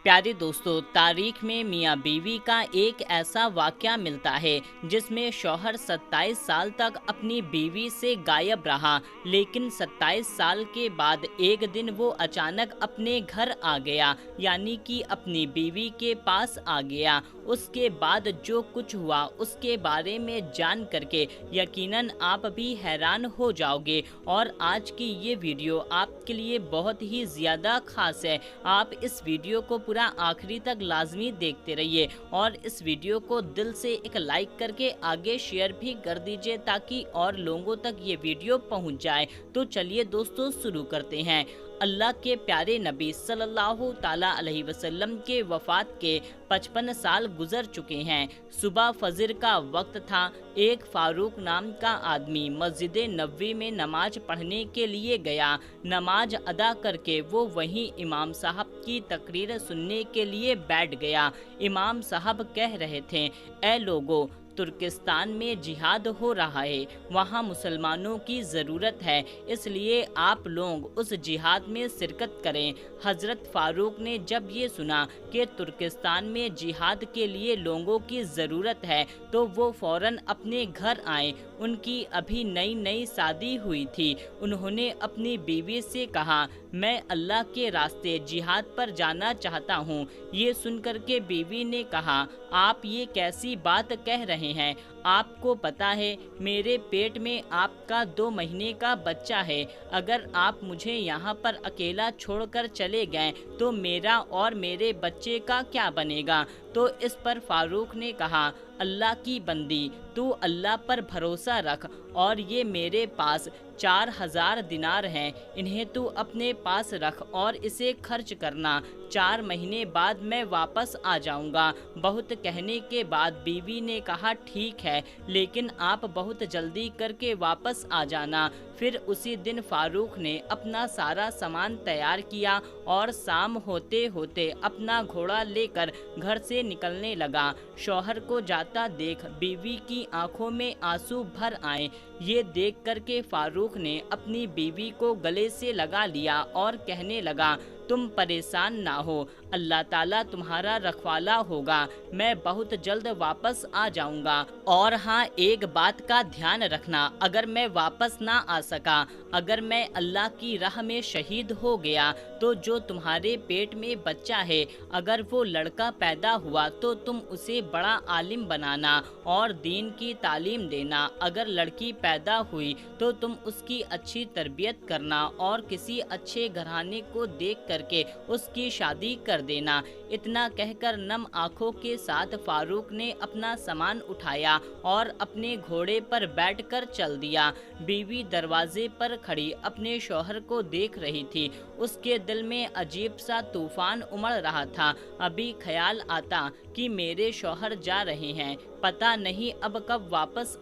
प्यारे दोस्तों, तारीख में मियाँ बीवी का एक ऐसा वाक़या मिलता है जिसमें शौहर 27 साल तक अपनी बीवी से गायब रहा, लेकिन 27 साल के बाद एक दिन वो अचानक अपने घर आ गया, यानी कि अपनी बीवी के पास आ गया। उसके बाद जो कुछ हुआ उसके बारे में जान करके यकीनन आप भी हैरान हो जाओगे, और आज की ये वीडियो आपके लिए बहुत ही ज़्यादा ख़ास है। आप इस वीडियो को पूरा आखिरी तक लाजमी देखते रहिए और इस वीडियो को दिल से एक लाइक करके आगे शेयर भी कर दीजिए ताकि और लोगों तक ये वीडियो पहुंच जाए। तो चलिए दोस्तों, शुरू करते हैं। अल्लाह के प्यारे नबी सल्लल्लाहु ताला अलैहि वसल्लम के वफ़ात के 55 साल गुजर चुके हैं। सुबह फजर का वक्त था। एक फारूक नाम का आदमी मस्जिद नबवी में नमाज पढ़ने के लिए गया। नमाज अदा करके वो वहीं इमाम साहब की तकरीर सुनने के लिए बैठ गया। इमाम साहब कह रहे थे, ऐ लोगों, तुर्किस्तान में जिहाद हो रहा है, वहाँ मुसलमानों की ज़रूरत है, इसलिए आप लोग उस जिहाद में शिरकत करें। हज़रत फ़ारूक ने जब ये सुना कि तुर्किस्तान में जिहाद के लिए लोगों की ज़रूरत है तो वो फ़ौरन अपने घर आए। उनकी अभी नई नई शादी हुई थी। उन्होंने अपनी बीवी से कहा, मैं अल्लाह के रास्ते जिहाद पर जाना चाहता हूँ। ये सुनकर के बीवी ने कहा, आप ये कैसी बात कह रहे हैं? आपको पता है मेरे पेट में आपका 2 महीने का बच्चा है। अगर आप मुझे यहाँ पर अकेला छोड़कर चले गए तो मेरा और मेरे बच्चे का क्या बनेगा? तो इस पर फारूक ने कहा, अल्लाह की बंदी, तू अल्लाह पर भरोसा रख और ये मेरे पास 4000 दिनार हैं, इन्हें तू अपने पास रख और इसे खर्च करना। 4 महीने बाद मैं वापस आ जाऊंगा। बहुत कहने के बाद बीवी ने कहा, ठीक है, लेकिन आप बहुत जल्दी करके वापस आ जाना। फिर उसी दिन फारूक ने अपना सारा सामान तैयार किया और शाम होते होते अपना घोड़ा लेकर घर से निकलने लगा। शौहर को जाता देख बीवी की आंखों में आंसू भर आए। ये देख करके फारूक ने अपनी बीवी को गले से लगा लिया और कहने लगा, तुम परेशान ना हो, अल्लाह ताला तुम्हारा रखवाला होगा। मैं बहुत जल्द वापस आ जाऊंगा। और हाँ, एक बात का ध्यान रखना, अगर मैं वापस ना आ सका, अगर मैं अल्लाह की राह में शहीद हो गया तो जो तुम्हारे पेट में बच्चा है, अगर वो लड़का पैदा हुआ तो तुम उसे बड़ा आलिम बनाना और दीन की तालीम देना। अगर लड़की पैदा हुई तो तुम उसकी अच्छी तरबियत करना और किसी अच्छे घराने को देख करके उसकी शादी कर देना। इतना कहकर नम आंखों के साथ फारूक ने अपना सामान उठाया और अपने घोड़े पर बैठकर चल दिया। बीवी दरवाजे पर खड़ी अपने शौहर को देख रही थी। उसके दिल में अजीब सा तूफान उमड़ रहा था। अभी ख्याल आता कि मेरे शौहर जा रहे हैं, पता नहीं अब कब वापस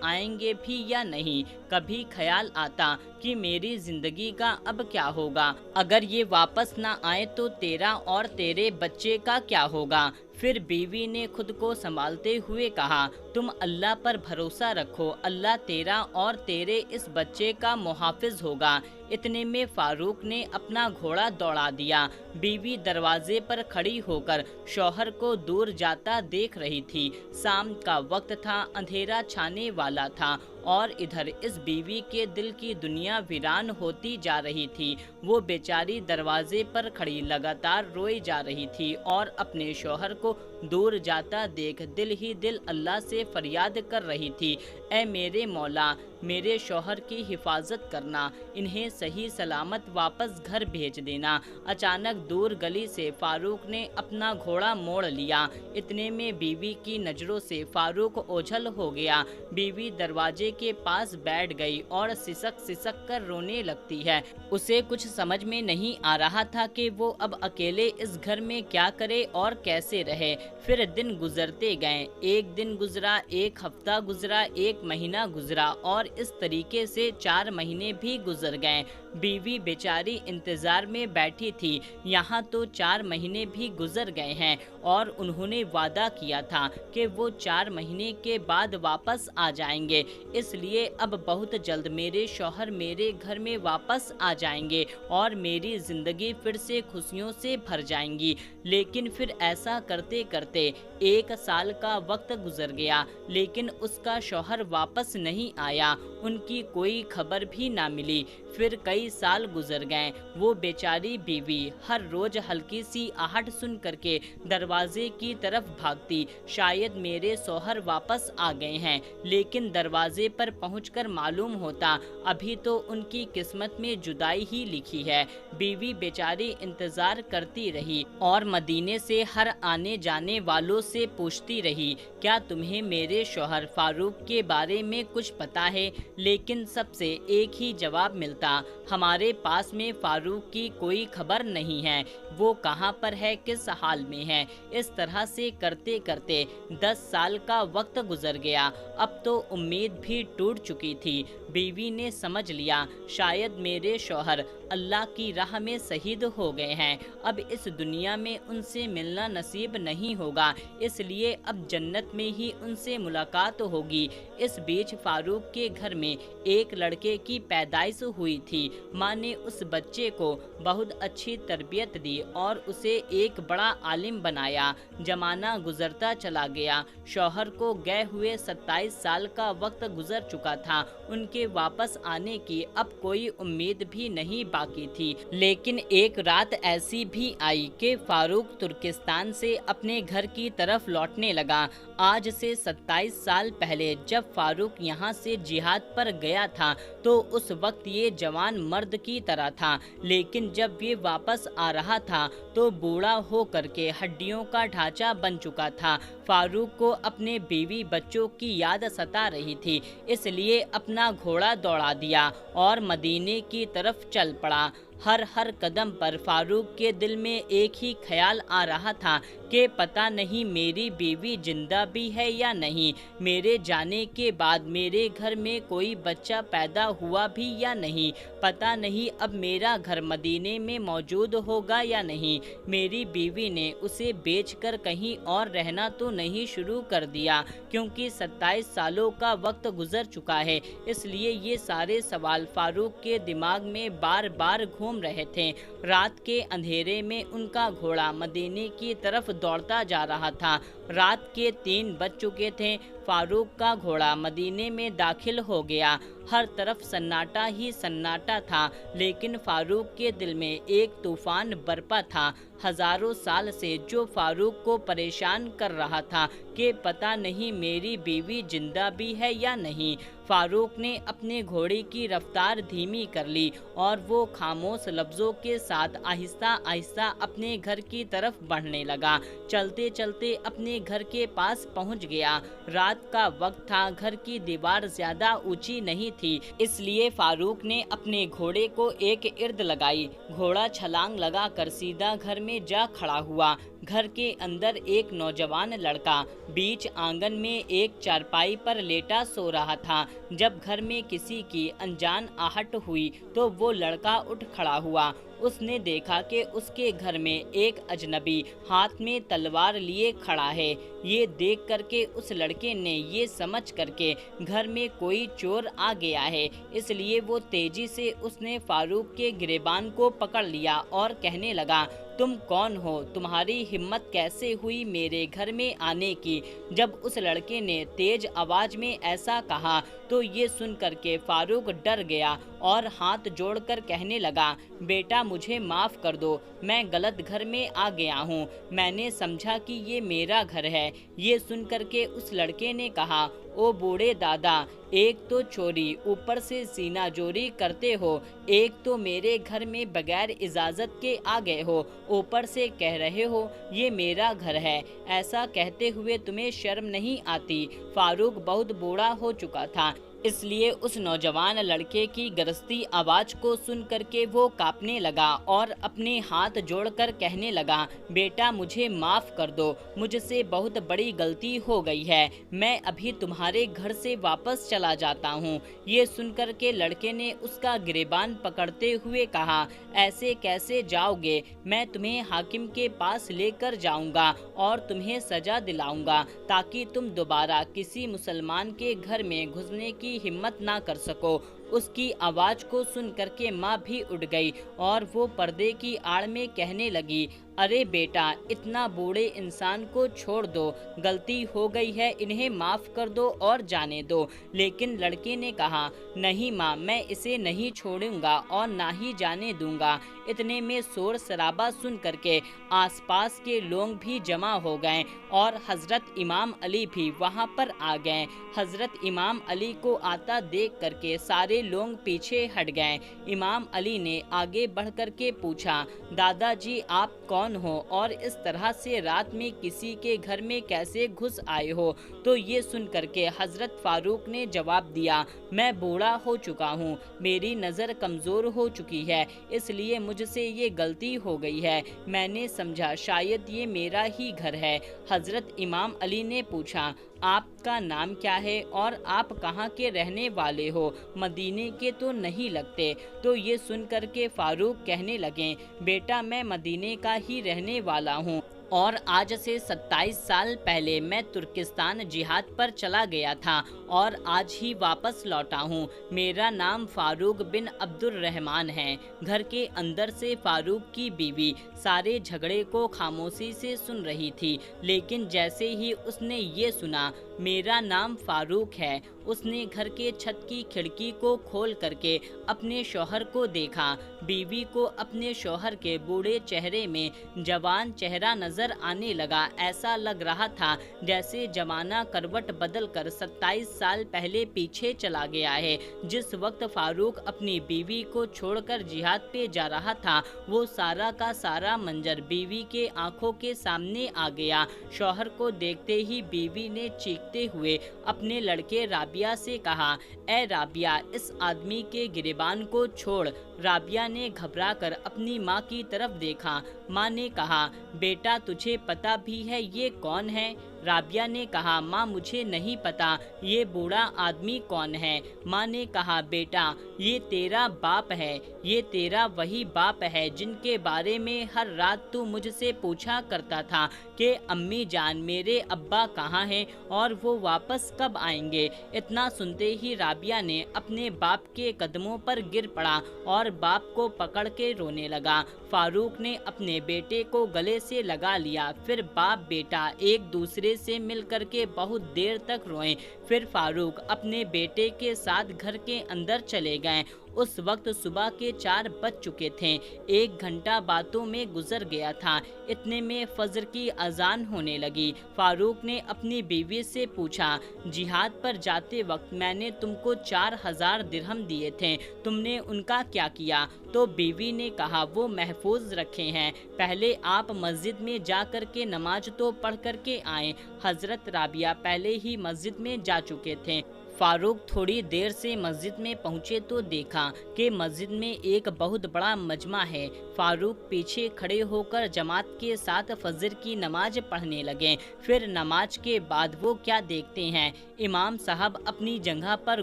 आएंगे भी या नहीं। कभी ख्याल आता कि मेरी जिंदगी का अब क्या होगा, अगर ये वापस ना आए तो तेरा और तेरे बच्चे का क्या होगा। फिर बीवी ने खुद को संभालते हुए कहा, तुम अल्लाह पर भरोसा रखो, अल्लाह तेरा और तेरे इस बच्चे का मुहाफिज होगा। इतने में फारूक ने अपना घोड़ा दौड़ा दिया। बीवी दरवाजे पर खड़ी होकर शौहर को दूर जाता देख रही थी। शाम का वक्त था, अंधेरा छाने वाला था और इधर इस बीवी के दिल की दुनिया वीरान होती जा रही थी। वो बेचारी दरवाजे पर खड़ी लगातार रोई जा रही थी और अपने शौहर को दूर जाता देख दिल ही दिल अल्लाह से फरियाद कर रही थी, ऐ मेरे मौला, मेरे शौहर की हिफाजत करना, इन्हें सही सलामत वापस घर भेज देना। अचानक दूर गली से फारूक ने अपना घोड़ा मोड़ लिया। इतने में बीवी की नज़रों से फारूक ओझल हो गया। बीवी दरवाजे के पास बैठ गई और सिसक सिसक कर रोने लगती है। उसे कुछ समझ में नहीं आ रहा था कि वो अब अकेले इस घर में क्या करे और कैसे रहे। फिर दिन गुजरते गए। एक दिन गुजरा, एक हफ्ता गुजरा, एक महीना गुजरा और इस तरीके से 4 महीने भी गुजर गए। बीवी बेचारी इंतजार में बैठी थी। यहाँ तो 4 महीने भी गुजर गए हैं और उन्होंने वादा किया था कि वो 4 महीने के बाद वापस आ जाएंगे, इसलिए अब बहुत जल्द मेरे शौहर मेरे घर में वापस आ जाएंगे और मेरी ज़िंदगी फिर से खुशियों से भर जाएंगी। लेकिन फिर ऐसा करते करते 1 साल का वक्त गुजर गया, लेकिन उसका शौहर वापस नहीं आया, उनकी कोई खबर भी ना मिली। फिर कई साल गुजर गए। वो बेचारी बीवी हर रोज हल्की सी आहट सुन करके दरवाजे की तरफ भागती, शायद मेरे शौहर वापस आ गए हैं। लेकिन दरवाजे पर पहुंचकर मालूम होता अभी तो उनकी किस्मत में जुदाई ही लिखी है। बीवी बेचारी इंतजार करती रही और मदीने से हर आने जाने वालों से पूछती रही, क्या तुम्हें मेरे शौहर फारूक के बारे में कुछ पता है? लेकिन सबसे एक ही जवाब मिलता, हमारे पास में फारूक की कोई खबर नहीं है, वो कहाँ पर है, किस हाल में है। इस तरह से करते करते 10 साल का वक्त गुजर गया। अब तो उम्मीद भी टूट चुकी थी। बीवी ने समझ लिया शायद मेरे शौहर अल्लाह की राह में शहीद हो गए हैं, अब इस दुनिया में उनसे मिलना नसीब नहीं होगा, इसलिए अब जन्नत में ही उनसे मुलाकात होगी। इस बीच फारूक के घर में एक लड़के की पैदाइश हुई थी। माँ ने उस बच्चे को बहुत अच्छी तरबियत दी और उसे एक बड़ा आलिम बनाया। जमाना गुजरता चला गया। शौहर को गए हुए 27 साल का वक्त गुजर चुका था। उनके वापस आने की अब कोई उम्मीद भी नहीं बाकी थी। लेकिन एक रात ऐसी भी आई कि फारूक तुर्किस्तान से अपने घर की तरफ लौटने लगा। आज से 27 साल पहले जब फारूक यहाँ से जिहाद पर गया था तो उस वक्त ये जवान मर्द की तरह था, लेकिन जब ये वापस आ रहा था तो बूढ़ा हो करके हड्डियों का ढांचा बन चुका था। फारूक को अपने बीवी बच्चों की याद सता रही थी, इसलिए अपना घोड़ा दौड़ा दिया और मदीने की तरफ चल पड़ा। हर कदम पर फारूक के दिल में एक ही ख्याल आ रहा था कि पता नहीं मेरी बीवी जिंदा भी है या नहीं, मेरे जाने के बाद मेरे घर में कोई बच्चा पैदा हुआ भी या नहीं, पता नहीं अब मेरा घर मदीने में मौजूद होगा या नहीं, मेरी बीवी ने उसे बेचकर कहीं और रहना तो नहीं शुरू कर दिया, क्योंकि 27 सालों का वक्त गुजर चुका है। इसलिए ये सारे सवाल फारूक के दिमाग में बार बार घूम रहे थे। रात के अंधेरे में उनका घोड़ा मदीने की तरफ दौड़ता जा रहा था। रात के 3 बज चुके थे। फारूक का घोड़ा मदीने में दाखिल हो गया। हर तरफ सन्नाटा ही सन्नाटा था, लेकिन फारूक के दिल में एक तूफान बरपा था। हजारों साल से जो फारूक को परेशान कर रहा था कि पता नहीं मेरी बीवी जिंदा भी है या नहीं। फारूक ने अपने घोड़े की रफ्तार धीमी कर ली और वो खामोश लफ्जों के साथ आहिस्ता आहिस्ता अपने घर की तरफ बढ़ने लगा। चलते चलते अपने घर के पास पहुंच गया। रात का वक्त था, घर की दीवार ज्यादा ऊंची नहीं थी, इसलिए फारूक ने अपने घोड़े को एक इर्द लगाई। घोड़ा छलांग लगाकर सीधा घर में जा खड़ा हुआ। घर के अंदर एक नौजवान लड़का बीच आंगन में एक चारपाई पर लेटा सो रहा था। जब घर में किसी की अनजान आहट हुई तो वो लड़का उठ खड़ा हुआ। उसने देखा कि उसके घर में एक अजनबी हाथ में तलवार लिए खड़ा है। ये देख करके उस लड़के ने ये समझ करके घर में कोई चोर आ गया है, इसलिए वो तेजी से उसने फारूक के गिरेबान को पकड़ लिया और कहने लगा, तुम कौन हो? तुम्हारी हिम्मत कैसे हुई मेरे घर में आने की? जब उस लड़के ने तेज आवाज में ऐसा कहा तो ये सुन करके फारूक डर गया और हाथ जोड़कर कहने लगा, बेटा मुझे माफ कर दो, मैं गलत घर में आ गया हूँ, मैंने समझा कि ये मेरा घर है। ये सुन करके उस लड़के ने कहा, ओ बूढ़े दादा, एक तो चोरी, ऊपर से सीना जोरी करते हो, एक तो मेरे घर में बगैर इजाजत के आ गए हो, ऊपर से कह रहे हो ये मेरा घर है। ऐसा कहते हुए तुम्हें शर्म नहीं आती? फारूक बहुत बूढ़ा हो चुका था, इसलिए उस नौजवान लड़के की गरजती आवाज को सुन करके वो कांपने लगा और अपने हाथ जोड़कर कहने लगा, बेटा मुझे माफ कर दो, मुझसे बहुत बड़ी गलती हो गई है, मैं अभी तुम्हारे घर से वापस चला जाता हूँ। ये सुनकर के लड़के ने उसका गिरेबान पकड़ते हुए कहा, ऐसे कैसे जाओगे, मैं तुम्हें हाकिम के पास लेकर जाऊंगा और तुम्हें सजा दिलाऊंगा ताकि तुम दोबारा किसी मुसलमान के घर में घुसने की हिम्मत ना कर सको। उसकी आवाज को सुन करके माँ भी उठ गई और वो पर्दे की आड़ में कहने लगी, अरे बेटा इतना बूढ़े इंसान को छोड़ दो, गलती हो गई है, इन्हें माफ कर दो और जाने दो। लेकिन लड़के ने कहा, नहीं माँ, मैं इसे नहीं छोड़ूंगा और ना ही जाने दूंगा। इतने में शोर शराबा सुन करके आसपास के लोग भी जमा हो गए और हजरत इमाम अली भी वहां पर आ गए। हजरत इमाम अली को आता देख करके सारे लोग पीछे हट गए। इमाम अली ने आगे बढ़ करके पूछा, दादाजी आप कौन हो और इस तरह से रात में किसी के घर में कैसे घुस आए हो? तो ये सुन करके हजरत फारूक ने जवाब दिया, मैं बूढ़ा हो चुका हूँ, मेरी नज़र कमज़ोर हो चुकी है, इसलिए मुझसे ये गलती हो गई है, मैंने समझा शायद ये मेरा ही घर है। हजरत इमाम अली ने पूछा, आपका नाम क्या है और आप कहाँ के रहने वाले हो? मदीने के तो नहीं लगते। तो ये सुन कर के फारूक कहने लगे, बेटा मैं मदीने का ही रहने वाला हूँ और आज से 27 साल पहले मैं तुर्किस्तान जिहाद पर चला गया था और आज ही वापस लौटा हूँ। मेरा नाम फारूक बिन अब्दुल रहमान है। घर के अंदर से फारूक की बीवी सारे झगड़े को खामोशी से सुन रही थी, लेकिन जैसे ही उसने ये सुना मेरा नाम फारूक है, उसने घर के छत की खिड़की को खोल करके अपने शौहर को देखा। बीवी को अपने शौहर के बूढ़े चेहरे में जवान चेहरा नजर आने लगा। ऐसा लग रहा था जैसे जमाना करवट बदल कर 27 साल पहले पीछे चला गया है। जिस वक्त फारूक अपनी बीवी को छोड़कर जिहाद पे जा रहा था, वो सारा का सारा मंजर बीवी के आंखों के सामने आ गया। शौहर को देखते ही बीवी ने चीखते हुए अपने लड़के राबिया से कहा, ए राबिया इस आदमी के गिरेबान को छोड़। राबिया ने घबरा कर अपनी माँ की तरफ देखा। माँ ने कहा, बेटा तुझे पता भी है ये कौन है? राबिया ने कहा, माँ मुझे नहीं पता ये बूढ़ा आदमी कौन है। माँ ने कहा, बेटा ये तेरा बाप है, ये तेरा वही बाप है जिनके बारे में हर रात तू मुझसे पूछा करता था कि अम्मी जान मेरे अब्बा कहाँ हैं और वो वापस कब आएंगे। इतना सुनते ही राबिया ने अपने बाप के कदमों पर गिर पड़ा और बाप को पकड़ के रोने लगा। फारूक ने अपने बेटे को गले से लगा लिया। फिर बाप बेटा एक दूसरे से मिल करके बहुत देर तक रोए। फिर फारूक अपने बेटे के साथ घर के अंदर चले गए। उस वक्त सुबह के 4 बज चुके थे। 1 घंटा बातों में गुजर गया था। इतने में फजर की अजान होने लगी। फारूक ने अपनी बीवी से पूछा, जिहाद पर जाते वक्त मैंने तुमको 4000 दिरहम दिए थे, तुमने उनका क्या किया? तो बीवी ने कहा, वो महफूज रखे हैं, पहले आप मस्जिद में जा कर के नमाज तो पढ़ कर के आए। हजरत राबिया पहले ही मस्जिद में जा चुके थे। फारूक थोड़ी देर से मस्जिद में पहुंचे तो देखा कि मस्जिद में एक बहुत बड़ा मजमा है। फारूक पीछे खड़े होकर जमात के साथ फजर की नमाज पढ़ने लगे। फिर नमाज के बाद वो क्या देखते हैं, इमाम साहब अपनी जगह पर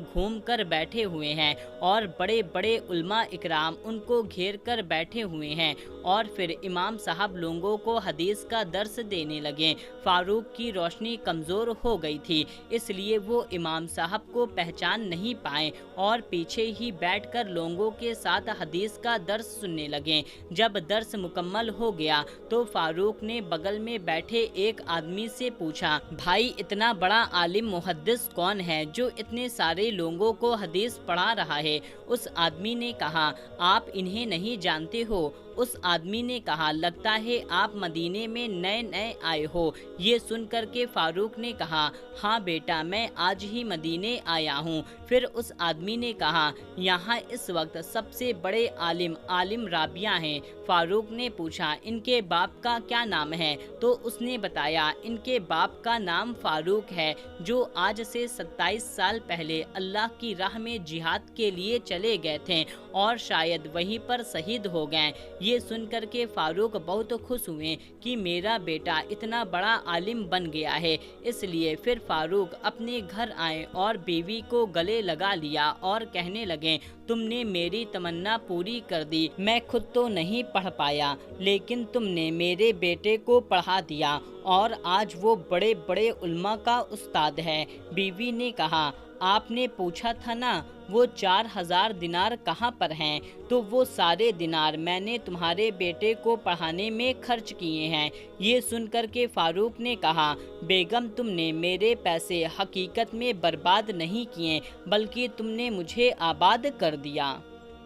घूम कर बैठे हुए हैं और बड़े बड़े उल्मा इकराम उनको घेर कर बैठे हुए हैं और फिर इमाम साहब लोगों को हदीस का दर्स देने लगे। फारूक की रोशनी कमज़ोर हो गई थी, इसलिए वो इमाम साहब को पहचान नहीं पाए और पीछे ही बैठकर लोगों के साथ हदीस का दर्स सुनने लगे। जब दर्स मुकम्मल हो गया तो फारूक ने बगल में बैठे एक आदमी से पूछा, भाई इतना बड़ा आलिम मुहद्दिस कौन है जो इतने सारे लोगों को हदीस पढ़ा रहा है? उस आदमी ने कहा, आप इन्हें नहीं जानते हो? उस आदमी ने कहा, लगता है आप मदीने में नए नए आए हो। ये सुनकर के फारूक ने कहा, हाँ बेटा, मैं आज ही मदीने आया हूँ। फिर उस आदमी ने कहा, यहाँ इस वक्त सबसे बड़े आलिम राबिया हैं। फारूक ने पूछा, इनके बाप का क्या नाम है? तो उसने बताया, इनके बाप का नाम फारूक है, जो आज से 27 साल पहले अल्लाह की राह में जिहाद के लिए चले गए थे और शायद वहीं पर शहीद हो गए। ये सुनकर के फारूक बहुत खुश हुए कि मेरा बेटा इतना बड़ा आलिम बन गया है। इसलिए फिर फारूक अपने घर आए और बीवी को गले लगा लिया और कहने लगे, तुमने मेरी तमन्ना पूरी कर दी। मैं खुद तो नहीं पढ़ पाया, लेकिन तुमने मेरे बेटे को पढ़ा दिया और आज वो बड़े बड़े उल्मा का उस्ताद है। बीवी ने कहा, आपने पूछा था ना वो 4000 दिनार कहाँ पर हैं? तो वो सारे दिनार मैंने तुम्हारे बेटे को पढ़ाने में खर्च किए हैं। ये सुनकर के फारूक ने कहा, बेगम, तुमने मेरे पैसे हकीकत में बर्बाद नहीं किए, बल्कि तुमने मुझे आबाद कर दिया।